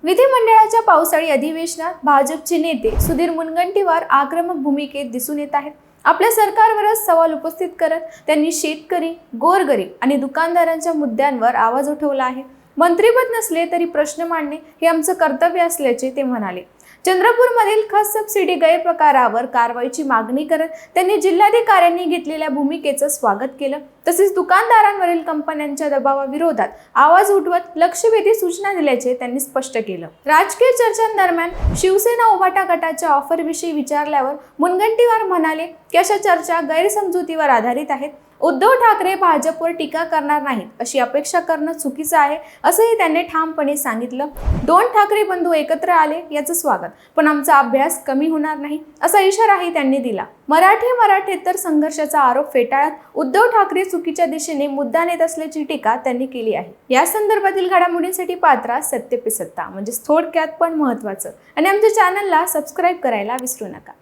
विधिमंडळाच्या पावसाळी अधिवेशनात भाजपचे नेते सुधीर मुनगंटीवार आक्रमक भूमिकेत दिसून येत आहेत। आपल्या सरकारवरच सवाल उपस्थित करत त्यांनी शेतकरी, गोरगरीब आणि दुकानदारांच्या मुद्द्यांवर आवाज उठवला आहे। मंत्रिपद नसले तरी प्रश्न मांडणे हे आमचं कर्तव्य असल्याचे ते म्हणाले। चंद्रपूरमधील खत सबसिडी गैरप्रकारावर कारवाईची मागणी करत त्यांनी जिल्हाधिकाऱ्यांनी घेतलेल्या भूमिकेचं स्वागत केलं। तसेच दुकानदारांवरील कंपन्यांच्या दबावाविरोधात आवाज उठवत लक्षवेधी सूचना दिल्याचे त्यांनी स्पष्ट केलं। राजकीय चर्चांदरम्यान शिवसेना उभाटा गटाच्या ऑफरविषयी विचारल्यावर मुनगंटीवार म्हणाले की अशा चर्चा गैरसमजुतीवर आधारित आहेत। उद्धव ठाकरे भाजपवर टीका करणार नाहीत अशी अपेक्षा करणं चुकीचं आहे असंही त्यांनी ठामपणे सांगितलं। दोन ठाकरे बंधू एकत्र आले याचं स्वागत, पण आमचा अभ्यास कमी होणार नाही असा इशाराही त्यांनी दिला। मराठेतर संघर्षाचा आरोप फेटाळत उद्धव ठाकरे चुकीच्या दिशेने मुद्दा नेत असल्याची टीका त्यांनी केली आहे। या संदर्भातील घडामोडींसाठी पात्रा सत्य पे सत्ता म्हणजे थोडक्यात पण महत्त्वाचं, आणि आमच्या चॅनलला सबस्क्राईब करायला विसरू नका।